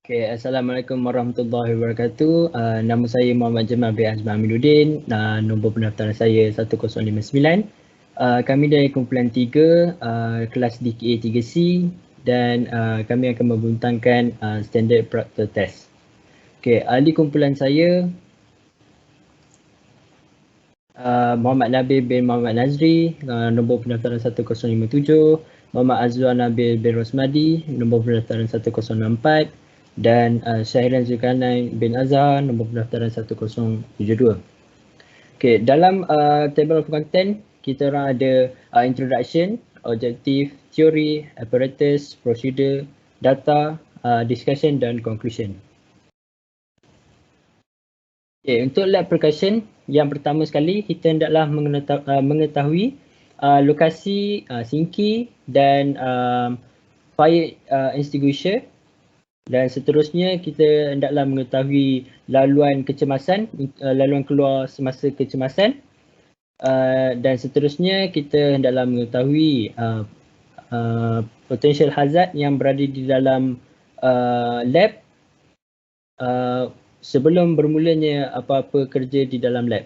Okay, Assalamualaikum warahmatullahi wabarakatuh. Nama saya Muhammad Jamal bin Azman Aminuddin. Nombor pendaftaran saya 1059. Kami dari kumpulan 3, kelas DKA 3C dan kami akan membentangkan standard proctor test. Okay, ahli kumpulan saya Muhammad Nabil bin Muhammad Nazri, nombor pendaftaran 1057. Muhammad Azwar Nabil bin Rosmadi, nombor pendaftaran 1064. Dan Syahiran Zulkarnain bin Azhar, nombor pendaftaran 1072. Okay, dalam table of content, kita orang ada introduction, objective, theory, apparatus, procedure, data, discussion dan conclusion. Okay, untuk lab percussion, yang pertama sekali kita hendaklah mengetahui lokasi sinki dan fire extinguisher. Dan seterusnya kita hendaklah mengetahui laluan kecemasan, laluan keluar semasa kecemasan. Dan seterusnya kita hendaklah mengetahui potential hazard yang berada di dalam lab sebelum bermulanya apa-apa kerja di dalam lab.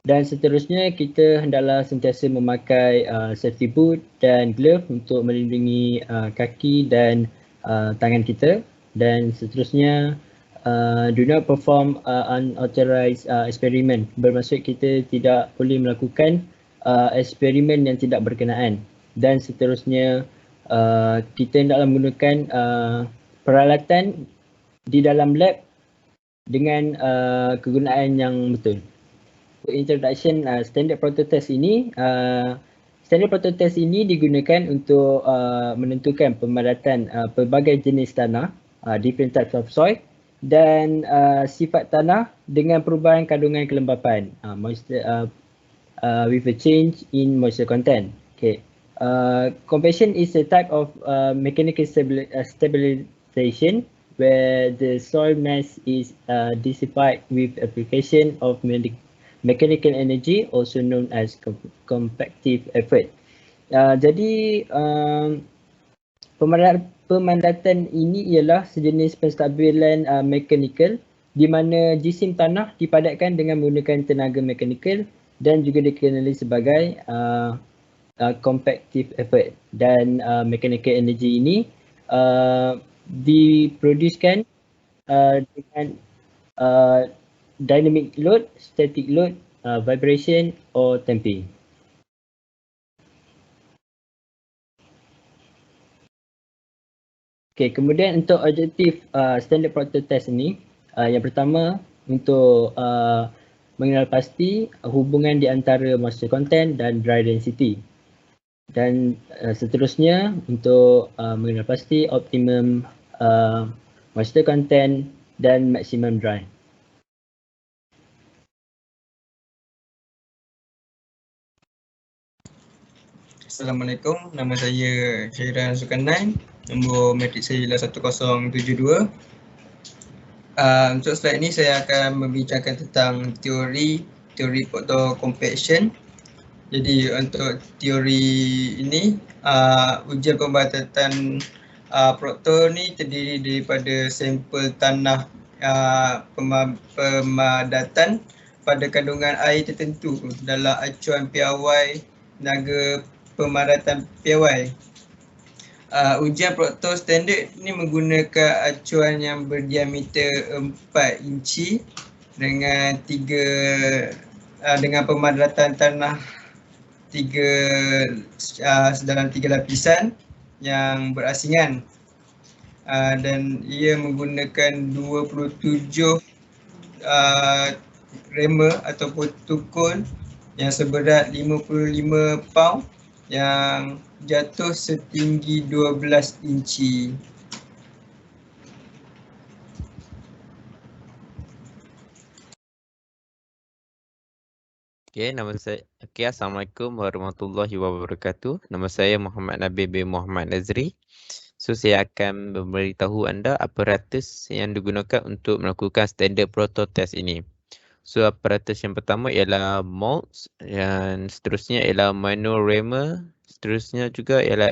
Dan seterusnya kita hendaklah sentiasa memakai safety boot dan glove untuk melindungi kaki dan tangan kita. Dan seterusnya do not perform unauthorized experiment, bermaksud kita tidak boleh melakukan eksperimen yang tidak berkenaan. Dan seterusnya kita hendaklah menggunakan peralatan di dalam lab dengan kegunaan yang betul. Introduction standard proctor test ini, standard proctor test ini digunakan untuk menentukan pemadatan pelbagai jenis tanah, different types of soil, dan sifat tanah dengan perubahan kandungan kelembapan, moisture, with a change in moisture content. Okay. Compaction is a type of mechanical stabilization where the soil mass is dissipated with application of mechanical energy, also known as compactive effort. Jadi pemandatan ini ialah sejenis penstabilan mekanikal di mana jisim tanah dipadatkan dengan menggunakan tenaga mekanikal dan juga dikenali sebagai compactive effort. Dan mechanical energy ini diproducekan dengan dynamic load, static load, vibration or damping. Okay, kemudian untuk objektif standard proctor test ini, yang pertama untuk mengenal pasti hubungan di antara moisture content dan dry density. Dan seterusnya untuk mengenal pasti optimum moisture content dan maximum dry. Assalamualaikum, nama saya Syahiran Zulkarnain, nombor matrik saya ialah 1072. Untuk slide ini saya akan membincangkan tentang teori proctor compaction. Jadi untuk teori ini, ujian pembatatan proctor ni terdiri daripada sampel tanah pemadatan pada kandungan air tertentu dalam acuan piawai tenaga pemadatan piawai. Ujian proctor standard ni menggunakan acuan yang berdiameter 4 inci dengan dengan pemadatan tanah dalam 3 lapisan yang berasingan, dan ia menggunakan 27 rema ataupun tukul yang seberat 55 pound yang jatuh setinggi 12 inci. Assalamualaikum warahmatullahi wabarakatuh. Nama saya Muhammad Nabil bin Muhammad Nazri. So saya akan memberitahu anda aparatus yang digunakan untuk melakukan standard proctor test ini. So aparatus yang pertama ialah molds, dan seterusnya ialah manual reamer, seterusnya juga ialah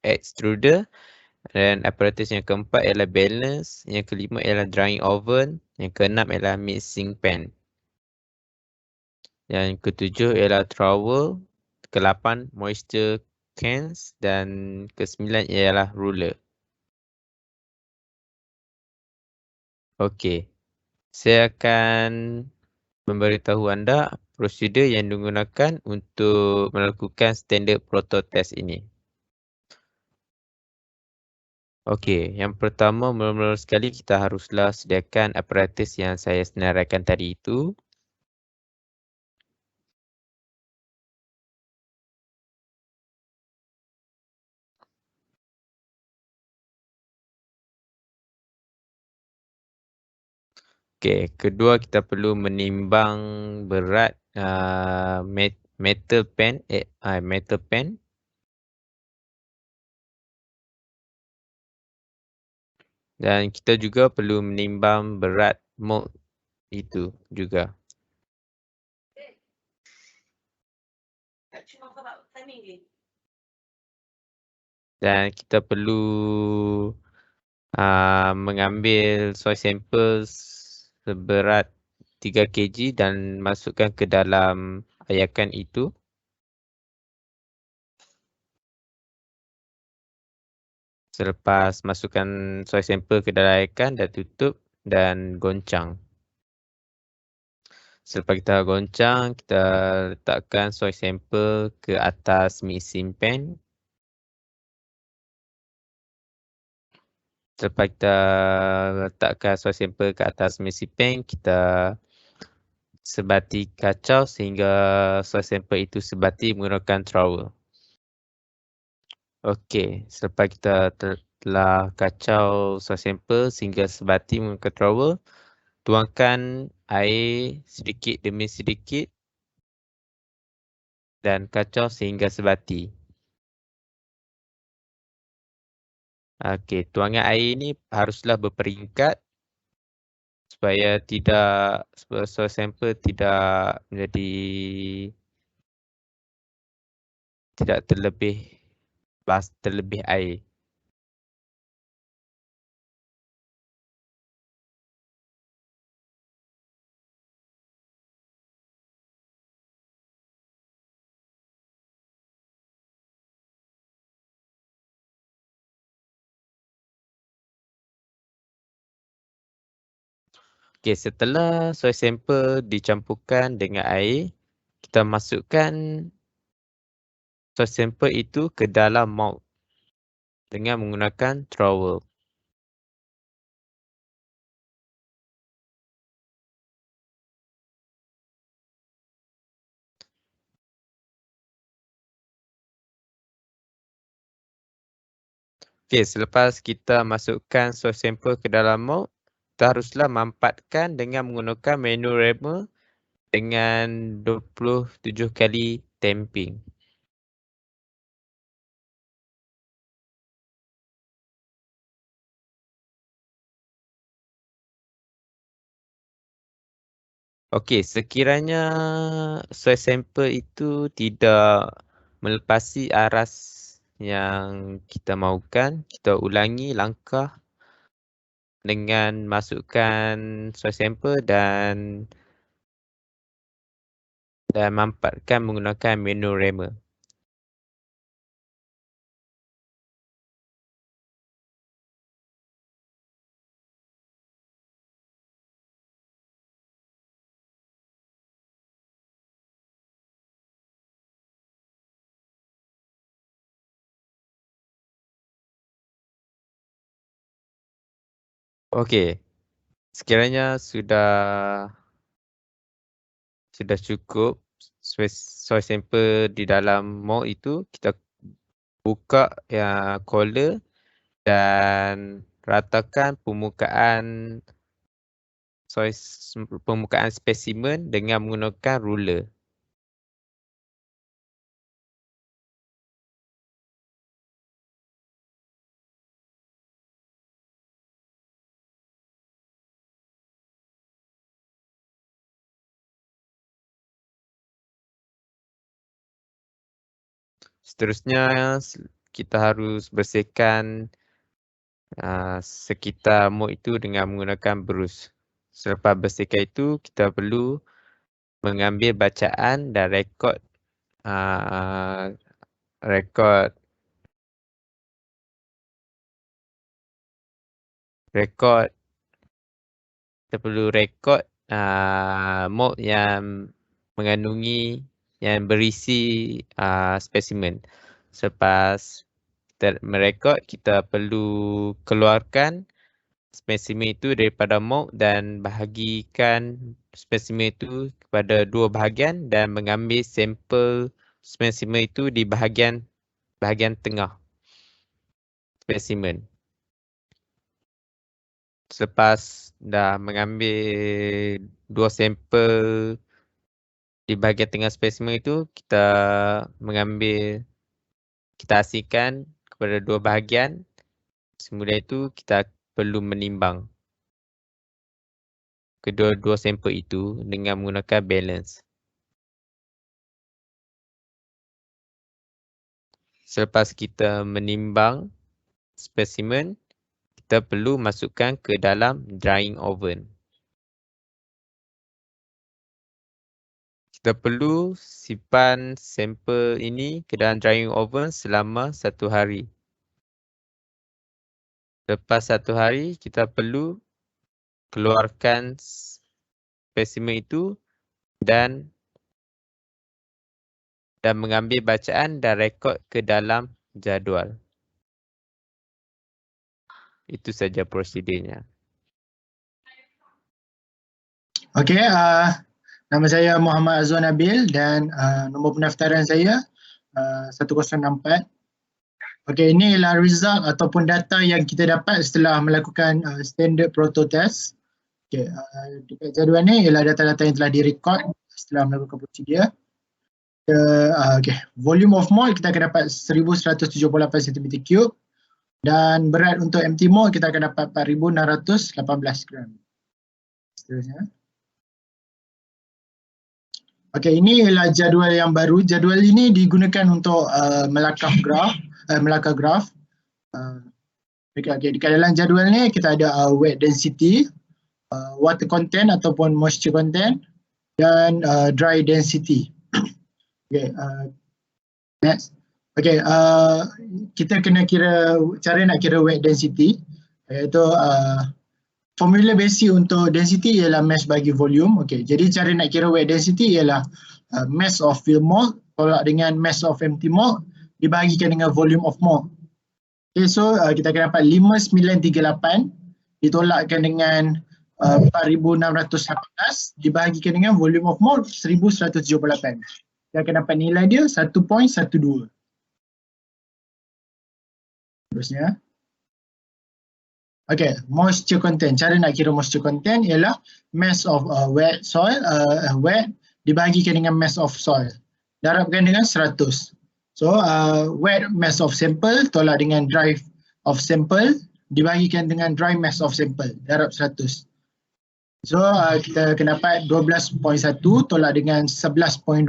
extruder, Dan aparatus yang keempat ialah balance, yang kelima ialah drying oven, yang keenam ialah mixing pan. Yang ketujuh ialah trowel, ke-8 moisture cans dan ke-9 ialah ruler. Okey. Saya akan memberitahu anda prosedur yang digunakan untuk melakukan standard proto test ini. Okey, yang pertama mula-mula sekali kita haruslah sediakan aparatus yang saya senaraikan tadi itu. Okey, kedua kita perlu menimbang berat metal pan. Dan kita juga perlu menimbang berat mold itu juga. Dan kita perlu mengambil soil samples seberat 3 kg dan masukkan ke dalam ayakan itu. Selepas masukkan soil sample ke dalam ayakan, dah tutup dan goncang. Selepas kita goncang, kita letakkan soil sample ke atas mixing pan. Selepas kita letakkan soil sample ke atas mixing pan, kita sebati kacau sehingga soil sample itu sebati menggunakan trowel. Okey, selepas kita telah kacau soil sample sehingga sebati menggunakan trowel, tuangkan air sedikit demi sedikit dan kacau sehingga sebati. Okey, tuangan air ini haruslah berperingkat supaya soil sample tidak terlebih air. Okey, setelah soil sample dicampurkan dengan air, kita masukkan soil sample itu ke dalam mold dengan menggunakan trowel. Okey, selepas kita masukkan soil sample ke dalam mold, kita haruslah mampatkan dengan menggunakan manual rammer dengan 27 kali tamping. Okey, sekiranya soil sample itu tidak melepasi aras yang kita mahukan, kita ulangi langkah dengan masukkan soil sample dan mampatkan menggunakan manual rammer. Okey, sekiranya sudah cukup soil sample di dalam mold itu, kita buka collar dan ratakan permukaan spesimen dengan menggunakan ruler. Seterusnya kita harus bersihkan sekitar mold itu dengan menggunakan brus. Selepas bersihkan itu, kita perlu mengambil bacaan dan rekod kita perlu rekod mold yang mengandungi yang berisi spesimen. Selepas kita merekod, kita perlu keluarkan spesimen itu daripada mold dan bahagikan spesimen itu kepada dua bahagian dan mengambil sampel spesimen itu di bahagian tengah spesimen. Selepas dah mengambil dua sampel di bahagian tengah spesimen itu, kita asingkan kepada dua bahagian. Kemudian itu kita perlu menimbang kedua-dua sampel itu dengan menggunakan balance. Selepas kita menimbang spesimen, kita perlu masukkan ke dalam drying oven. Kita perlu simpan sampel ini ke dalam drying oven selama 1 hari. Lepas 1 hari, kita perlu keluarkan spesimen itu dan mengambil bacaan dan rekod ke dalam jadual. Itu saja prosedurnya. Okey, nama saya Muhammad Azwan Nabil dan nombor pendaftaran saya 1064. Okey, ini ialah result ataupun data yang kita dapat setelah melakukan standard proto test. Okey, dekat jadual ni ialah data-data yang telah direkod setelah melakukan prosedur. Okey, volume of mold kita akan dapat 1178 cm3 dan berat untuk empty mold kita akan dapat 4618 gram. Seterusnya. Okey, ini ialah jadual yang baru. Jadual ini digunakan untuk melakar graf. Okey, di dalam jadual ni kita ada wet density, water content ataupun moisture content dan dry density. Okey, next. Okey, kita kena kira cara nak kira wet density, iaitu formula basic untuk density ialah mass bagi volume. Okey, jadi cara nak kira wet density ialah mass of filled mold tolak dengan mass of empty mold dibahagikan dengan volume of mold. Okay, so kita akan dapat 5938 ditolakkan dengan 4618 dibahagikan dengan volume of mold 1178. Kita akan dapat nilai dia 1.12. Terusnya. Okay, moisture content. Cara nak kira moisture content ialah mass of wet soil, wet dibahagikan dengan mass of soil. Darabkan dengan 100. So, wet mass of sample tolak dengan dry of sample dibahagikan dengan dry mass of sample. Darab 100. So, kita akan dapat 12.1 tolak dengan 11.2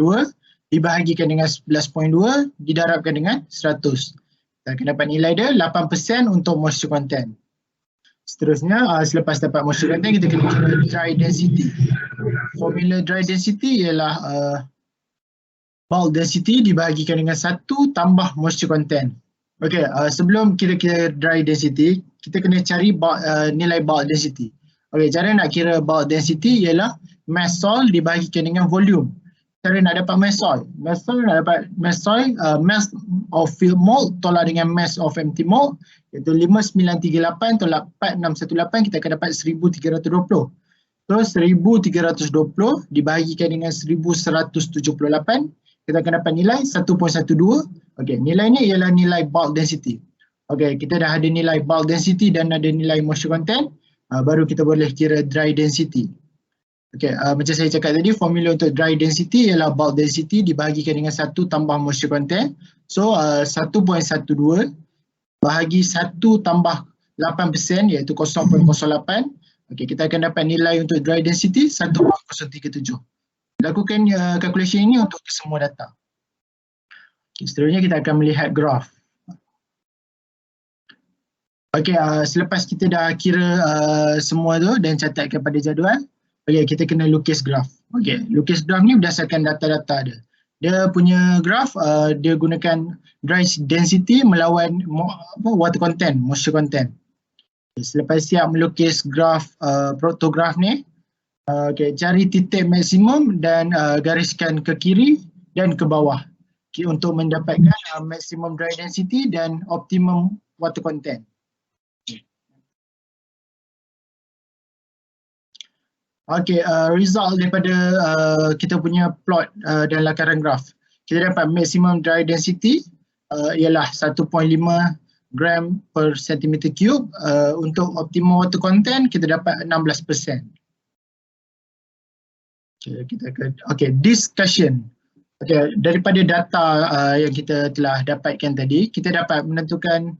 dibahagikan dengan 11.2 didarabkan dengan 100. Kita akan dapat nilai dia 8% untuk moisture content. Seterusnya, selepas dapat moisture content, kita kena kira dry density. Formula dry density ialah bulk density dibahagikan dengan 1 tambah moisture content. Okey, sebelum kira-kira dry density, kita kena cari nilai bulk density. Okey, cara nak kira bulk density ialah mass soil dibahagikan dengan volume. Cara nak dapat mass soil nak dapat mass soil, mass of filled mold tolak dengan mass of empty mold, iaitu 5938 tolak 4618, kita akan dapat 1320. So 1320 dibahagikan dengan 1178, kita akan dapat nilai 1.12. Okey, nilai ni ialah nilai bulk density. Okey, kita dah ada nilai bulk density dan ada nilai moisture content, baru kita boleh kira dry density. Okey, macam saya cakap tadi, formula untuk dry density ialah bulk density dibahagikan dengan 1 tambah moisture content. So 1.12 bahagi 1 tambah 8% iaitu 0.08. Okey, kita akan dapat nilai untuk dry density 1.037. Lakukan calculation ini untuk semua data. Seterusnya kita akan melihat graf. Okey, selepas kita dah kira semua tu dan catatkan pada jadual, okey, kita kena lukis graf. Okey, lukis graf ni berdasarkan data-data dia. Dia punya graf, dia gunakan dry density melawan water content, moisture content. Okay, selepas siap melukis graf protograf ni, okey, cari titik maksimum dan gariskan ke kiri dan ke bawah untuk mendapatkan maximum dry density dan optimum water content. Okey, result daripada kita punya plot dan lakaran graf. Kita dapat maximum dry density ialah 1.5 gram per centimeter cube. Untuk optimum water content kita dapat 16%. Okey, discussion. Okey, daripada data yang kita telah dapatkan tadi, kita dapat menentukan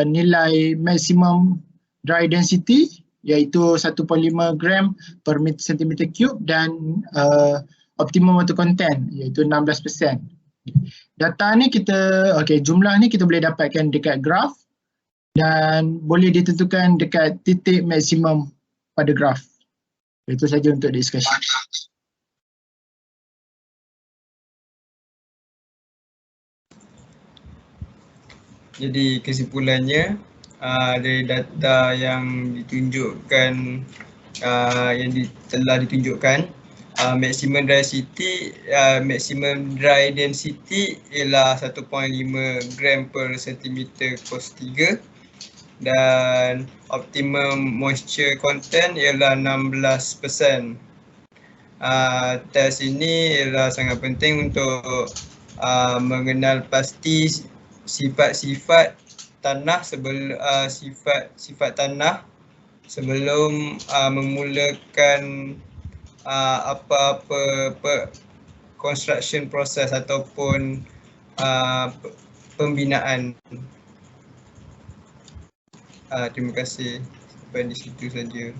nilai maximum dry density iaitu 1.5 gram per centimeter cube dan optimum water content iaitu 16%. Data ni kita, jumlah ni kita boleh dapatkan dekat graf dan boleh ditentukan dekat titik maksimum pada graf. Itu saja untuk diskusi. Jadi kesimpulannya, dari data yang ditunjukkan, telah ditunjukkan, maximum dry density ialah 1.5 gram per centimeter cos 3 dan optimum moisture content ialah 16%. Test ini ialah sangat penting untuk mengenal pasti sifat tanah sifat tanah sebelum memulakan apa-apa construction proses ataupun pembinaan. Terima kasih. Sampai di situ saja.